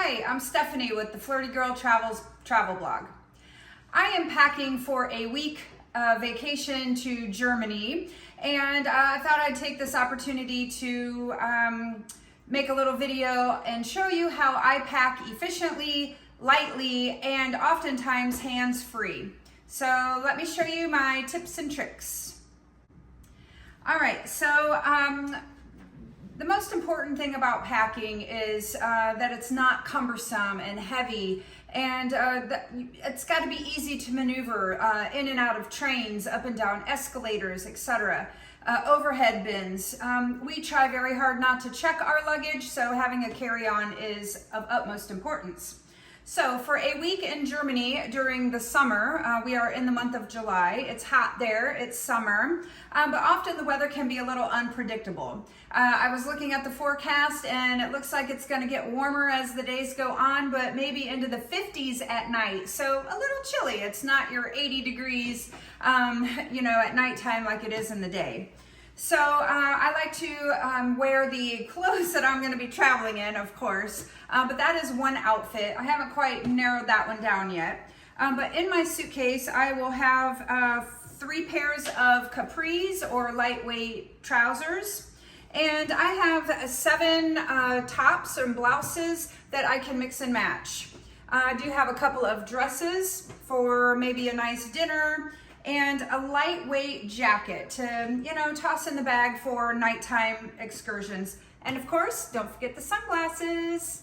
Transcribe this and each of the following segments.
Hi, I'm Stephanie with the Flirty Girl Travels travel blog. I am packing for a week vacation to Germany, and I thought I'd take this opportunity to make a little video and show you how I pack efficiently, lightly, and oftentimes hands-free. So let me show you my tips and tricks. All right, so the most important thing about packing is that it's not cumbersome and heavy, and it's got to be easy to maneuver in and out of trains, up and down escalators, etc. Overhead bins. We try very hard not to check our luggage, so having a carry-on is of utmost importance. So for a week in Germany during the summer, we are in the month of July. It's hot there, it's summer, but often the weather can be a little unpredictable. I was looking at the forecast and it looks like it's gonna get warmer as the days go on, but maybe into the 50s at night. So a little chilly. It's not your 80 degrees, at nighttime like it is in the day. So I like to wear the clothes that I'm going to be traveling in, of course, but that is one outfit. I haven't quite narrowed that one down yet. But in my suitcase, I will have 3 pairs of capris or lightweight trousers. And I have 7 tops and blouses that I can mix and match. I do have a couple of dresses for maybe a nice dinner, and a lightweight jacket to, toss in the bag for nighttime excursions. And of course, don't forget the sunglasses.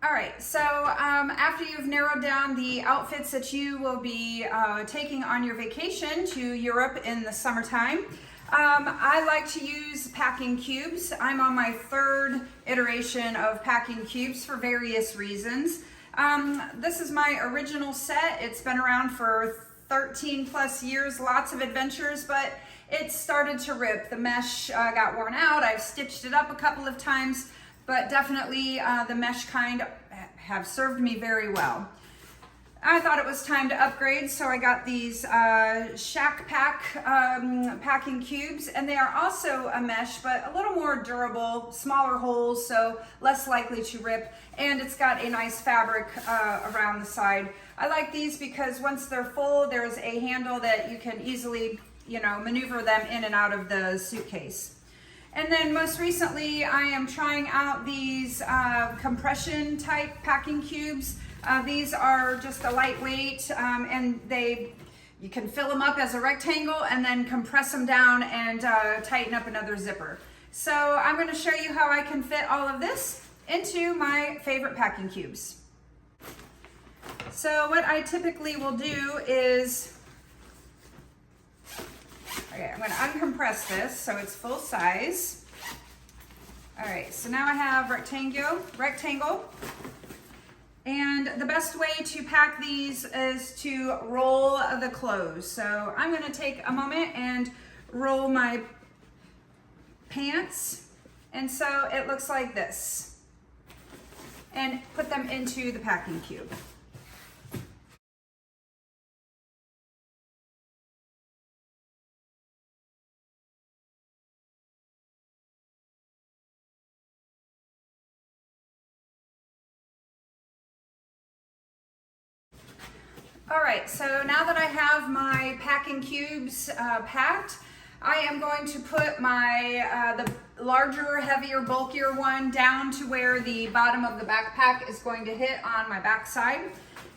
All right, so after you've narrowed down the outfits that you will be taking on your vacation to Europe in the summertime, I like to use packing cubes. I'm on my 3rd iteration of packing cubes for various reasons. This is my original set. It's been around for 13 plus years, lots of adventures, but it started to rip. The mesh got worn out. I've stitched it up a couple of times, but definitely the mesh kind have served me very well. I thought it was time to upgrade, so I got these Shack Pack packing cubes, and they are also a mesh, but a little more durable, smaller holes, so less likely to rip, and it's got a nice fabric around the side. I like these because once they're full, there's a handle that you can easily, maneuver them in and out of the suitcase. And then most recently, I am trying out these compression type packing cubes. These are just a lightweight, and you can fill them up as a rectangle and then compress them down and tighten up another zipper. So I'm going to show you how I can fit all of this into my favorite packing cubes. So what I typically will do is, okay, I'm going to uncompress this so it's full size. All right, so now I have rectangle. And the best way to pack these is to roll the clothes. So I'm going to take a moment and roll my pants. And so it looks like this. And put them into the packing cube. All right, so now that I have my packing cubes packed, I am going to put my the larger, heavier, bulkier one down to where the bottom of the backpack is going to hit on my backside.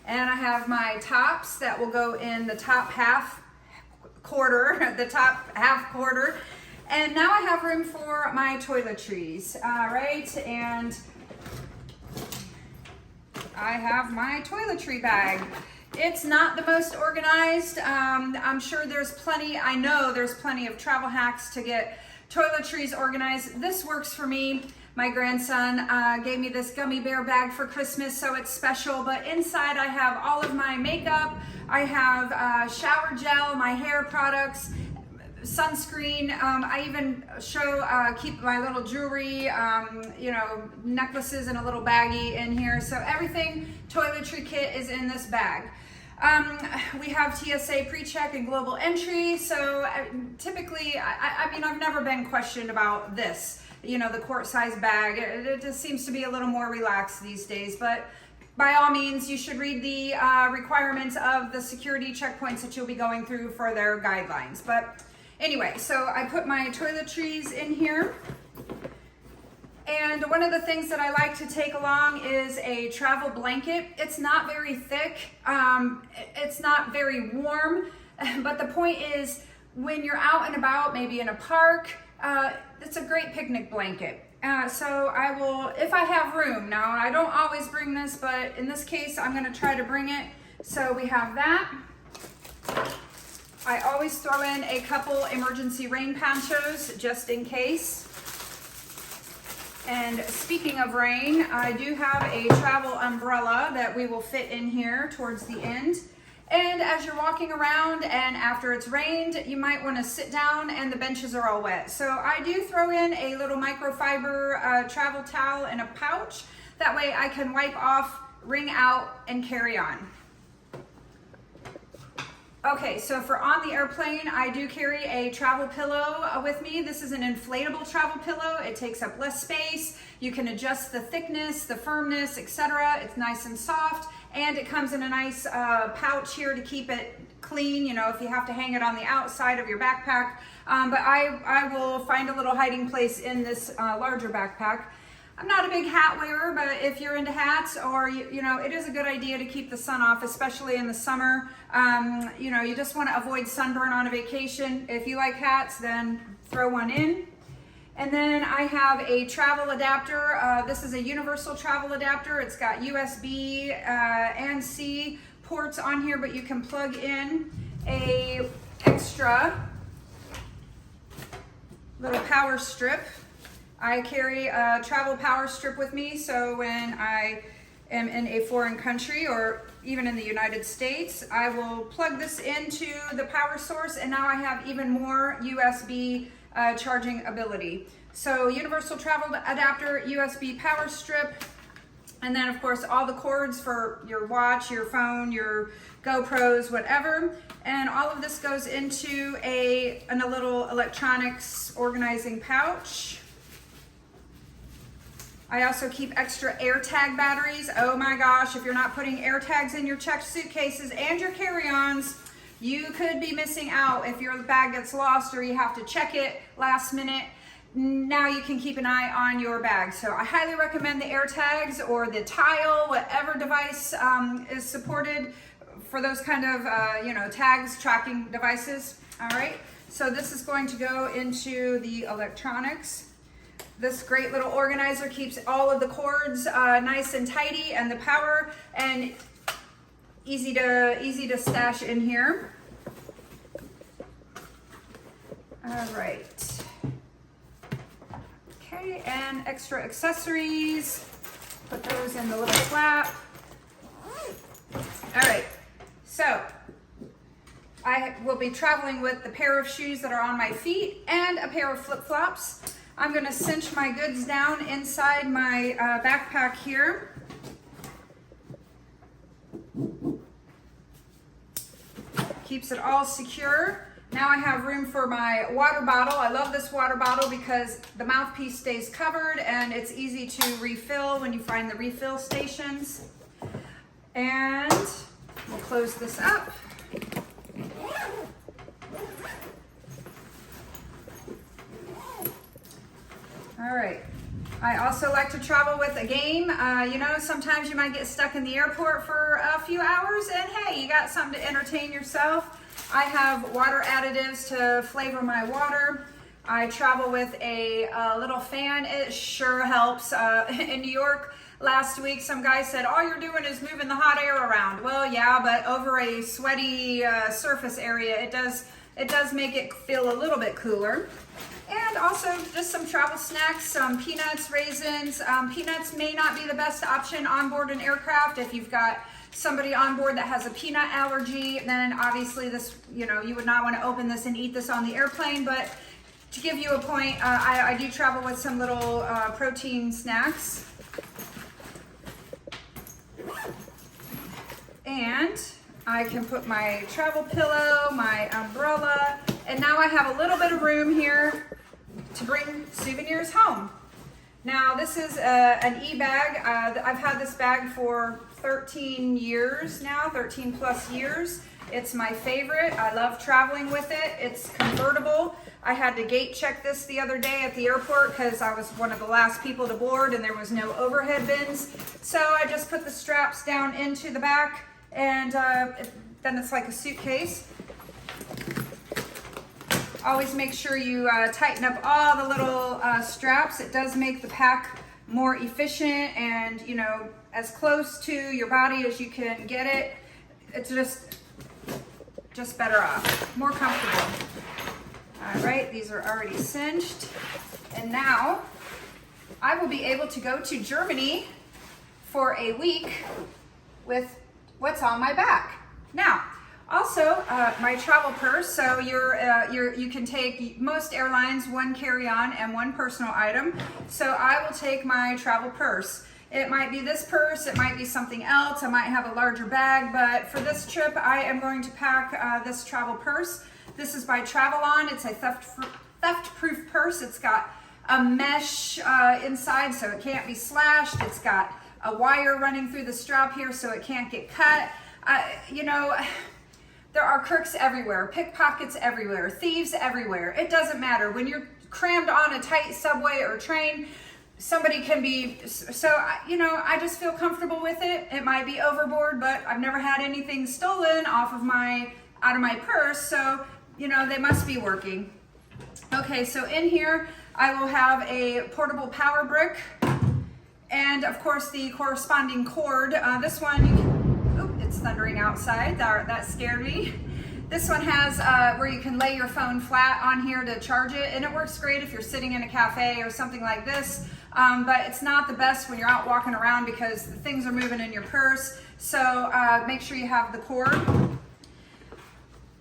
And I have my tops that will go in the top half quarter. And now I have room for my toiletries, right? And I have my toiletry bag. It's not the most organized. I'm sure I know there's plenty of travel hacks to get toiletries organized. This works for me. My grandson gave me this gummy bear bag for Christmas, so it's special. But inside I have all of my makeup. I have shower gel, my hair products, sunscreen. I even keep my little jewelry, necklaces in a little baggie in here. So everything toiletry kit is in this bag. We have TSA pre-check and global entry, so typically, I've never been questioned about this. you know, the quart size bag. It just seems to be a little more relaxed these days, but by all means, you should read the requirements of the security checkpoints that you'll be going through for their guidelines. But anyway, so I put my toiletries in here. And one of the things that I like to take along is a travel blanket. It's not very thick, it's not very warm, but the point is when you're out and about, maybe in a park, it's a great picnic blanket. So I will, if I have room. Now, I don't always bring this, but in this case, I'm gonna try to bring it. So we have that. I always throw in a couple emergency rain ponchos just in case. And speaking of rain, I do have a travel umbrella that we will fit in here towards the end. And as you're walking around and after it's rained, you might want to sit down and the benches are all wet. So I do throw in a little microfiber travel towel in a pouch. That way I can wipe off, wring out, and carry on. Okay, so for on the airplane, I do carry a travel pillow with me. This is an inflatable travel pillow. It takes up less space. You can adjust the thickness, the firmness, etc. It's nice and soft, and it comes in a nice pouch here to keep it clean, you know, if you have to hang it on the outside of your backpack. But I will find a little hiding place in this larger backpack. I'm not a big hat wearer, but if you're into hats, or you know, it is a good idea to keep the sun off, especially in the summer. You know, you just want to avoid sunburn on a vacation. If you like hats, then throw one in. And then I have a travel adapter. This is a universal travel adapter. It's got USB and C ports on here, but you can plug in a extra little power strip. I carry a travel power strip with me, so when I am in a foreign country or even in the United States, I will plug this into the power source, and now I have even more USB charging ability. So universal travel adapter, USB power strip, and then of course all the cords for your watch, your phone, your GoPros, whatever. And all of this goes into a little electronics organizing pouch. I also keep extra AirTag batteries. Oh my gosh, if you're not putting AirTags in your checked suitcases and your carry-ons, you could be missing out if your bag gets lost or you have to check it last minute. Now you can keep an eye on your bag. So I highly recommend the AirTags or the Tile, whatever device is supported for those kind of, you know, tags, tracking devices. All right, so this is going to go into the electronics. This great little organizer keeps all of the cords nice and tidy, and the power, and easy to stash in here. All right. Okay, and extra accessories. Put those in the little flap. All right, so I will be traveling with the pair of shoes that are on my feet and a pair of flip-flops. I'm going to cinch my goods down inside my backpack here. Keeps it all secure. Now I have room for my water bottle. I love this water bottle because the mouthpiece stays covered and it's easy to refill when you find the refill stations. And we'll close this up. All right. I also like to travel with a game. You know, sometimes you might get stuck in the airport for a few hours, and hey, you got something to entertain yourself. I have water additives to flavor my water. I travel with a little fan. It sure helps. In New York last week, some guy said, all you're doing is moving the hot air around. Well, yeah, but over a sweaty surface area, it does make it feel a little bit cooler. And also just some travel snacks, some peanuts, raisins. Peanuts may not be the best option on board an aircraft. If you've got somebody on board that has a peanut allergy, then obviously this, you know, you would not want to open this and eat this on the airplane. But to give you a point, I do travel with some little protein snacks. And I can put my travel pillow, my umbrella, and now I have a little bit of room here to bring souvenirs home. Now this is an e-bag. I've had this bag for 13 years now, 13 plus years. It's my favorite. I love traveling with it. It's convertible. I had to gate check this the other day at the airport because I was one of the last people to board and there was no overhead bins. So I just put the straps down into the back, and then it's like a suitcase. Always make sure you tighten up all the little straps. It does make the pack more efficient and, you know, as close to your body as you can get it. It's just better off, more comfortable. All right, these are already cinched. And now I will be able to go to Germany for a week with what's on my back. Now, also, my travel purse. So you can take, most airlines, one carry-on and one personal item. So I will take my travel purse. It might be this purse, it might be something else. I might have a larger bag, but for this trip, I am going to pack this travel purse. This is by Travelon. It's a theft-proof purse. It's got a mesh inside, so it can't be slashed. It's got a wire running through the strap here, so it can't get cut. You know, there are crooks everywhere, pickpockets everywhere, thieves everywhere. It doesn't matter. When you're crammed on a tight subway or train, somebody can be, so, you know, I just feel comfortable with it. It might be overboard, but I've never had anything stolen out of my purse, so, you know, they must be working. Okay, so in here, I will have a portable power brick, and of course the corresponding cord. This one, you can, oop, it's thundering outside, that scared me. This one has where you can lay your phone flat on here to charge it, and it works great if you're sitting in a cafe or something like this, but it's not the best when you're out walking around because things are moving in your purse, so make sure you have the cord.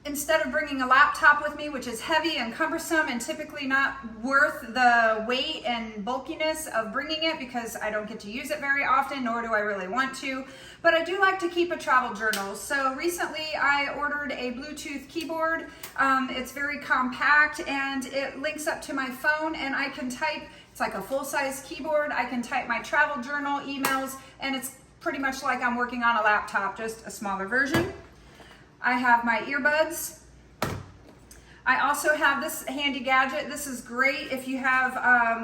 Instead of bringing a laptop with me, which is heavy and cumbersome and typically not worth the weight and bulkiness of bringing it because I don't get to use it very often, nor do I really want to, but I do like to keep a travel journal. So recently I ordered a Bluetooth keyboard. It's very compact and it links up to my phone, and I can type, it's like a full-size keyboard. I can type my travel journal, emails, and it's pretty much like I'm working on a laptop, just a smaller version. I have my earbuds. I also have this handy gadget. This is great if you have,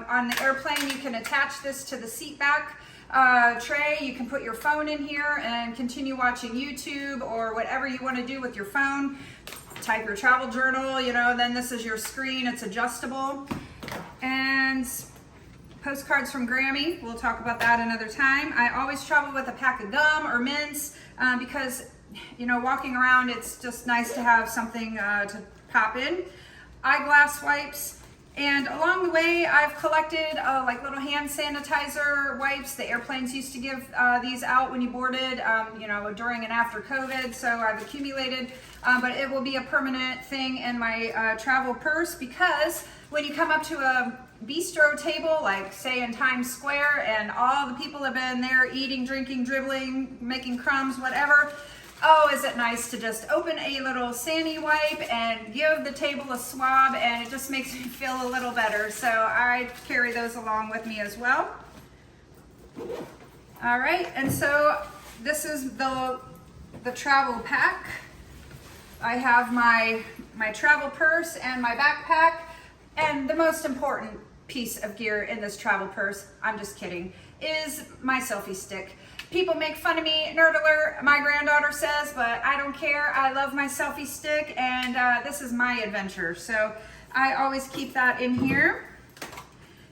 on the airplane, you can attach this to the seat back tray. You can put your phone in here and continue watching YouTube or whatever you want to do with your phone. Type your travel journal, you know, then this is your screen. It's adjustable. And postcards from Grammy. We'll talk about that another time. I always travel with a pack of gum or mints because, you know, walking around, it's just nice to have something to pop in. Eyeglass wipes, and along the way I've collected like little hand sanitizer wipes. The airplanes used to give these out when you boarded, you know, during and after COVID, so I've accumulated, but it will be a permanent thing in my travel purse because when you come up to a bistro table, like say in Times Square, and all the people have been there eating, drinking, dribbling, making crumbs, whatever, oh, is it nice to just open a little Sani wipe and give the table a swab, and it just makes me feel a little better. So I carry those along with me as well. All right, and so this is the travel pack. I have my travel purse and my backpack, and the most important piece of gear in this travel purse, I'm just kidding, is my selfie stick. People make fun of me, nerd alert, my granddaughter says, but I don't care. I love my selfie stick, and this is my adventure. So I always keep that in here.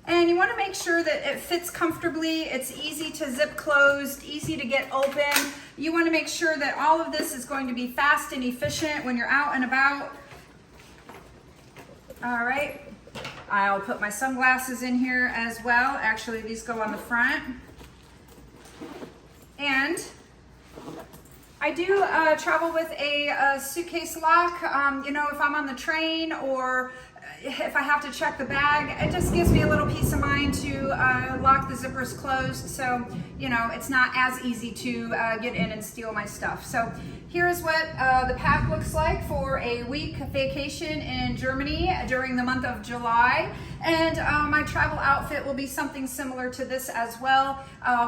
And you want to make sure that it fits comfortably. It's easy to zip closed, easy to get open. You want to make sure that all of this is going to be fast and efficient when you're out and about. All right. I'll put my sunglasses in here as well. Actually, these go on the front. And I do travel with a suitcase lock. You know, if I'm on the train or if I have to check the bag, it just gives me a little peace of mind to lock the zippers closed. So you know, it's not as easy to get in and steal my stuff. So here's what the pack looks like for a week vacation in Germany during the month of July. And my travel outfit will be something similar to this as well,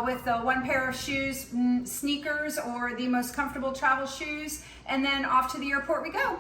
with one pair of shoes, sneakers, or the most comfortable travel shoes, and then off to the airport we go.